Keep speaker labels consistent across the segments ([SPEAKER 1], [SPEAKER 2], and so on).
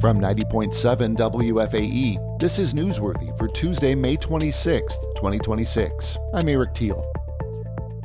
[SPEAKER 1] From 90.7 WFAE, this is Newsworthy for Tuesday, May 26, 2026. I'm Eric Teal.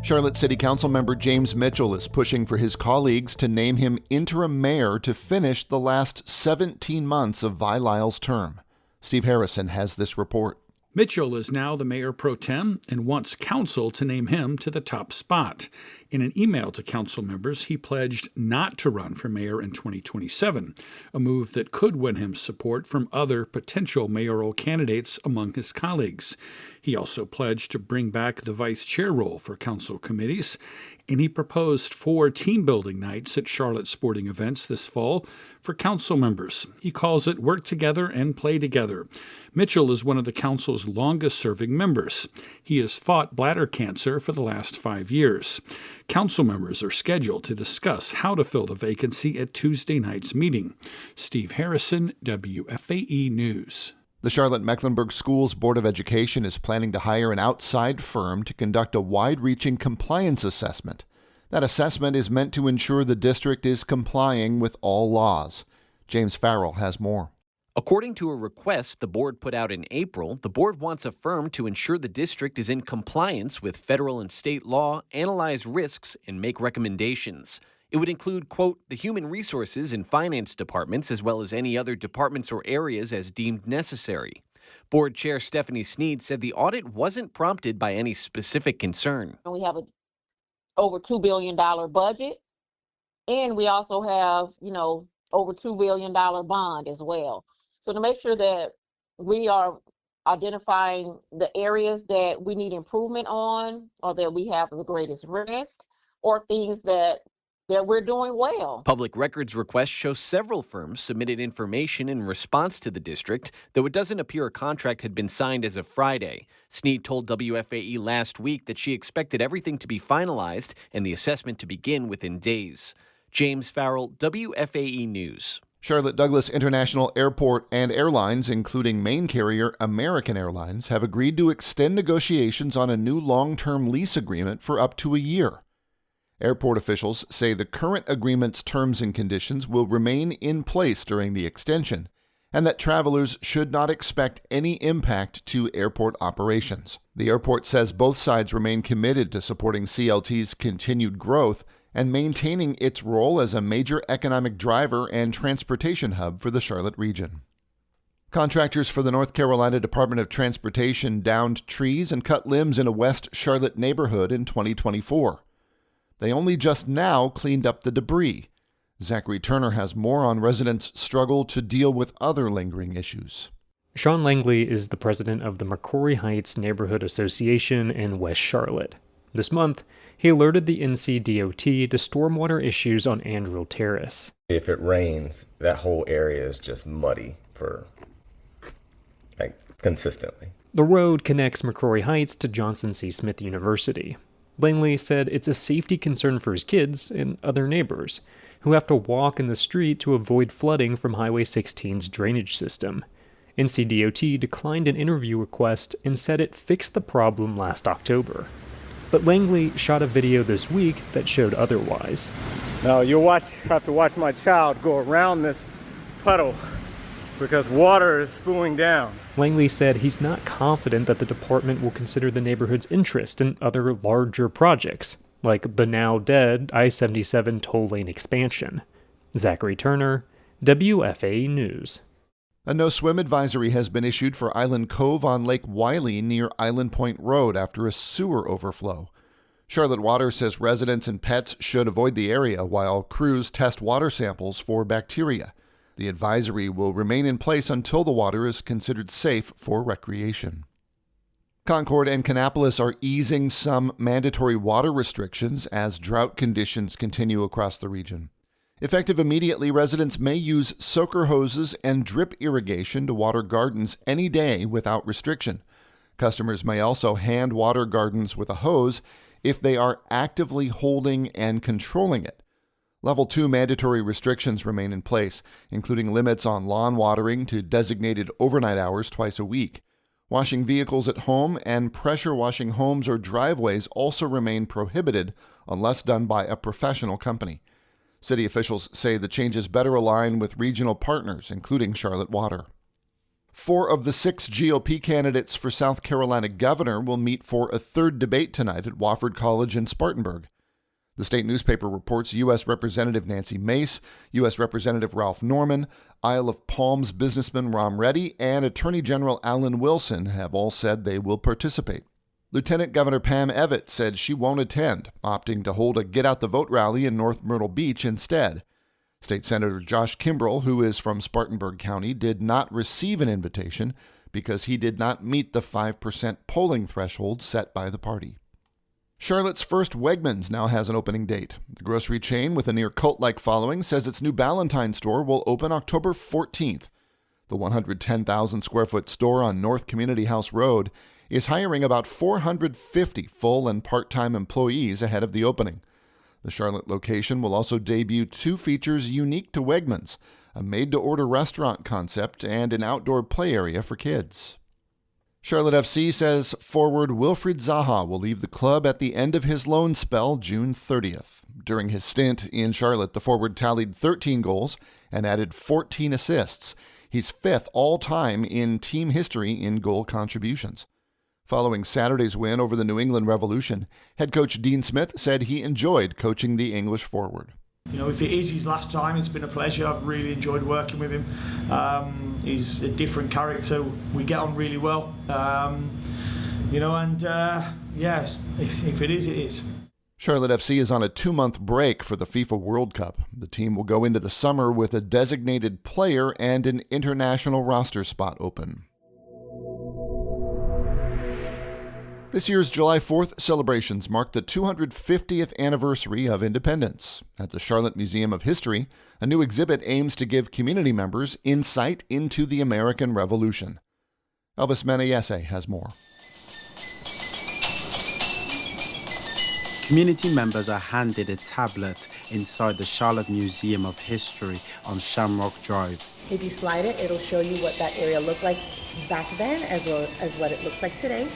[SPEAKER 1] Charlotte City Council member James Mitchell is pushing for his colleagues to name him interim mayor to finish the last 17 months of Wyle's term. Steve Harrison has this report.
[SPEAKER 2] Mitchell is now the mayor pro tem and wants council to name him to the top spot. In an email to council members, he pledged not to run for mayor in 2027, a move that could win him support from other potential mayoral candidates among his colleagues. He also pledged to bring back the vice chair role for council committees, and he proposed 4 team-building nights at Charlotte sporting events this fall for council members. He calls it Work Together and Play Together. Mitchell is one of the council's longest-serving members. He has fought bladder cancer for the last 5 years. Council members are scheduled to discuss how to fill the vacancy at Tuesday night's meeting. Steve Harrison, WFAE News.
[SPEAKER 1] The Charlotte-Mecklenburg Schools Board of Education is planning to hire an outside firm to conduct a wide-reaching compliance assessment. That assessment is meant to ensure the district is complying with all laws. James Farrell has more.
[SPEAKER 3] According to a request the board put out in April, the board wants a firm to ensure the district is in compliance with federal and state law, analyze risks, and make recommendations. It would include, quote, the human resources and finance departments, as well as any other departments or areas as deemed necessary. Board Chair Stephanie Sneed said the audit wasn't prompted by any specific concern.
[SPEAKER 4] We have a over $2 billion budget, and we also have, over $2 billion bond as well. So to make sure that we are identifying the areas that we need improvement on, or that we have the greatest risk, or things that we're doing well.
[SPEAKER 3] Public records requests show several firms submitted information in response to the district, though it doesn't appear a contract had been signed as of Friday. Sneed told WFAE last week that she expected everything to be finalized and the assessment to begin within days. James Farrell, WFAE News.
[SPEAKER 1] Charlotte Douglas International Airport and airlines, including main carrier American Airlines, have agreed to extend negotiations on a new long-term lease agreement for up to a year. Airport officials say the current agreement's terms and conditions will remain in place during the extension, and that travelers should not expect any impact to airport operations. The airport says both sides remain committed to supporting CLT's continued growth and maintaining its role as a major economic driver and transportation hub for the Charlotte region. Contractors for the North Carolina Department of Transportation downed trees and cut limbs in a West Charlotte neighborhood in 2024. They only just now cleaned up the debris. Zachary Turner has more on residents' struggle to deal with other lingering issues.
[SPEAKER 5] Sean Langley is the president of the McCrory Heights Neighborhood Association in West Charlotte. This month, he alerted the NCDOT to stormwater issues on Andrew Terrace.
[SPEAKER 6] If it rains, that whole area is just muddy for, consistently.
[SPEAKER 5] The road connects McCrory Heights to Johnson C. Smith University. Langley said it's a safety concern for his kids and other neighbors, who have to walk in the street to avoid flooding from Highway 16's drainage system. NCDOT declined an interview request and said it fixed the problem last October. But Langley shot a video this week that showed otherwise.
[SPEAKER 7] Now you'll have to watch my child go around this puddle because water is spewing down.
[SPEAKER 5] Langley said he's not confident that the department will consider the neighborhood's interest in other larger projects, like the now dead I-77 toll lane expansion. Zachary Turner, WFAE News.
[SPEAKER 1] A no-swim advisory has been issued for Island Cove on Lake Wylie near Island Point Road after a sewer overflow. Charlotte Water says residents and pets should avoid the area while crews test water samples for bacteria. The advisory will remain in place until the water is considered safe for recreation. Concord and Kannapolis are easing some mandatory water restrictions as drought conditions continue across the region. Effective immediately, residents may use soaker hoses and drip irrigation to water gardens any day without restriction. Customers may also hand water gardens with a hose if they are actively holding and controlling it. Level 2 mandatory restrictions remain in place, including limits on lawn watering to designated overnight hours twice a week. Washing vehicles at home and pressure washing homes or driveways also remain prohibited unless done by a professional company. City officials say the changes better align with regional partners, including Charlotte Water. 4 of the 6 GOP candidates for South Carolina governor will meet for a third debate tonight at Wofford College in Spartanburg. The state newspaper reports U.S. Representative Nancy Mace, U.S. Representative Ralph Norman, Isle of Palms businessman Ram Reddy, and Attorney General Alan Wilson have all said they will participate. Lieutenant Governor Pam Evett said she won't attend, opting to hold a Get Out the Vote rally in North Myrtle Beach instead. State Senator Josh Kimbrell, who is from Spartanburg County, did not receive an invitation because he did not meet the 5% polling threshold set by the party. Charlotte's first Wegmans now has an opening date. The grocery chain, with a near cult-like following, says its new Ballantyne store will open October 14th. The 110,000-square-foot store on North Community House Road is hiring about 450 full and part-time employees ahead of the opening. The Charlotte location will also debut 2 features unique to Wegmans, a made-to-order restaurant concept and an outdoor play area for kids. Charlotte FC says forward Wilfried Zaha will leave the club at the end of his loan spell June 30th. During his stint in Charlotte, the forward tallied 13 goals and added 14 assists. He's 5th all-time in team history in goal contributions. Following Saturday's win over the New England Revolution, head coach Dean Smith said he enjoyed coaching the English forward.
[SPEAKER 8] You know, if it is his last time, it's been a pleasure. I've really enjoyed working with him. He's a different character. We get on really well. Yes, if it is, it is.
[SPEAKER 1] Charlotte FC is on a 2-month break for the FIFA World Cup. The team will go into the summer with a designated player and an international roster spot open. This year's July 4th celebrations mark the 250th anniversary of independence. At the Charlotte Museum of History, a new exhibit aims to give community members insight into the American Revolution. Elvis Menayese has more.
[SPEAKER 9] Community members are handed a tablet inside the Charlotte Museum of History on Shamrock Drive.
[SPEAKER 10] If you slide it, it'll show you what that area looked like back then as well as what it looks like today.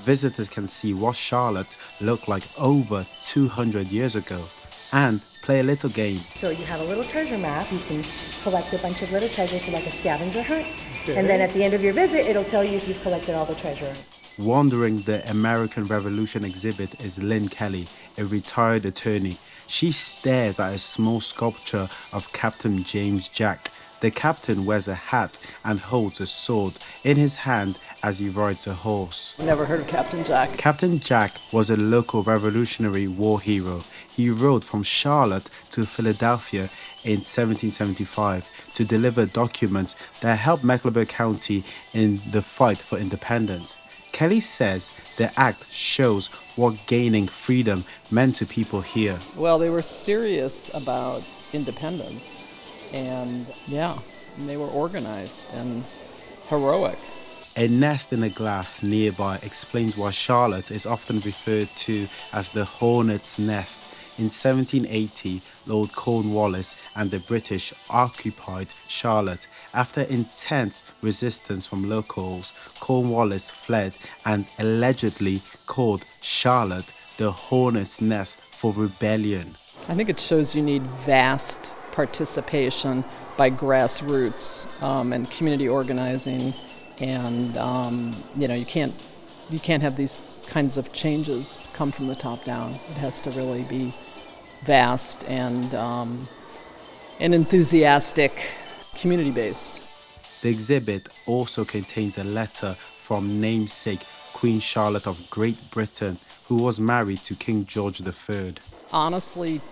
[SPEAKER 9] Visitors can see what Charlotte looked like over 200 years ago and play a little game.
[SPEAKER 10] So you have a little treasure map. You can collect a bunch of little treasures, so like a scavenger hunt. Okay. And then at the end of your visit, it'll tell you if you've collected all the treasure.
[SPEAKER 9] Wandering the American Revolution exhibit is Lynn Kelly, a retired attorney. She stares at a small sculpture of Captain James Jack. The captain wears a hat and holds a sword in his hand as he rides a horse.
[SPEAKER 11] Never heard of Captain Jack.
[SPEAKER 9] Captain Jack was a local Revolutionary War hero. He rode from Charlotte to Philadelphia in 1775 to deliver documents that helped Mecklenburg County in the fight for independence. Kelly says the act shows what gaining freedom meant to people here.
[SPEAKER 11] Well, they were serious about independence. And they were organized and heroic.
[SPEAKER 9] A nest in a glass nearby explains why Charlotte is often referred to as the Hornet's Nest. In 1780, Lord Cornwallis and the British occupied Charlotte. After intense resistance from locals, Cornwallis fled and allegedly called Charlotte the Hornet's Nest for rebellion.
[SPEAKER 11] I think it shows you need vast participation by grassroots and community organizing, and you can't have these kinds of changes come from the top down. It has to really be vast and enthusiastic, community based.
[SPEAKER 9] The exhibit also contains a letter from namesake Queen Charlotte of Great Britain, who was married to King George III.
[SPEAKER 11] Honestly,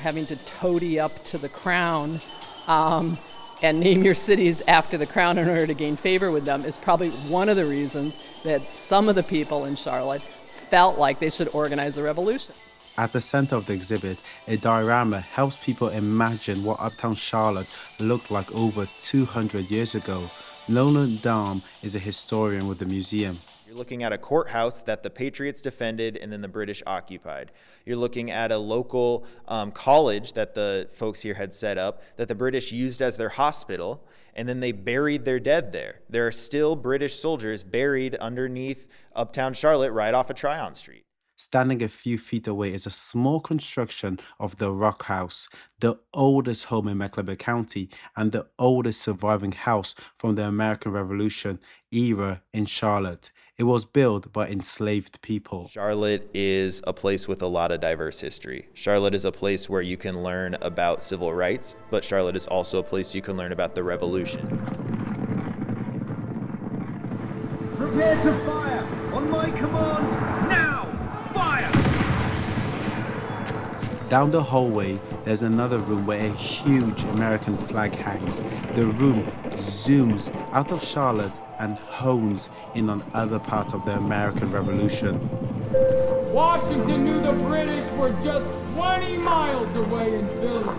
[SPEAKER 11] having to toady up to the crown and name your cities after the crown in order to gain favor with them is probably one of the reasons that some of the people in Charlotte felt like they should organize a revolution.
[SPEAKER 9] At the center of the exhibit, a diorama helps people imagine what Uptown Charlotte looked like over 200 years ago. Nolan Dahm is a historian with the museum.
[SPEAKER 12] You're looking at a courthouse that the Patriots defended and then the British occupied. You're looking at a local college that the folks here had set up that the British used as their hospital, and then they buried their dead there. There are still British soldiers buried underneath Uptown Charlotte right off of Tryon Street.
[SPEAKER 9] Standing a few feet away is a small construction of the Rock House, the oldest home in Mecklenburg County and the oldest surviving house from the American Revolution era in Charlotte. It was built by enslaved people.
[SPEAKER 12] Charlotte is a place with a lot of diverse history. Charlotte is a place where you can learn about civil rights, but Charlotte is also a place you can learn about the Revolution.
[SPEAKER 13] Prepare to fire! On my command, now! Fire!
[SPEAKER 9] Down the hallway, there's another room where a huge American flag hangs. The room zooms out of Charlotte and hones in on other parts of the American Revolution.
[SPEAKER 14] Washington knew the British were just 20 miles away in Philly.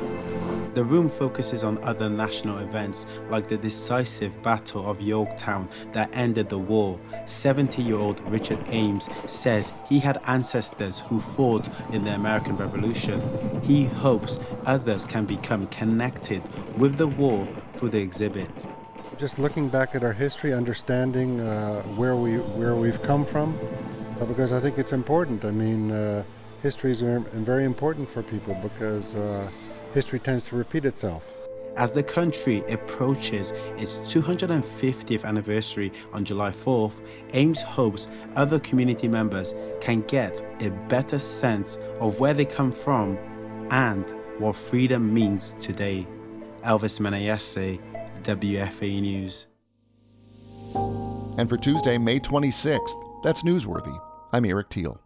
[SPEAKER 9] The room focuses on other national events like the decisive Battle of Yorktown that ended the war. 70-year-old Richard Ames says he had ancestors who fought in the American Revolution. He hopes others can become connected with the war through the exhibit.
[SPEAKER 15] Just looking back at our history, understanding where we've come from, because I think it's important. I mean, history is very important for people because history tends to repeat itself.
[SPEAKER 9] As the country approaches its 250th anniversary on July 4th, Ames hopes other community members can get a better sense of where they come from and what freedom means today. Elvis Menayese, WFAE News.
[SPEAKER 1] And for Tuesday, May 26th, that's Newsworthy. I'm Eric Teal.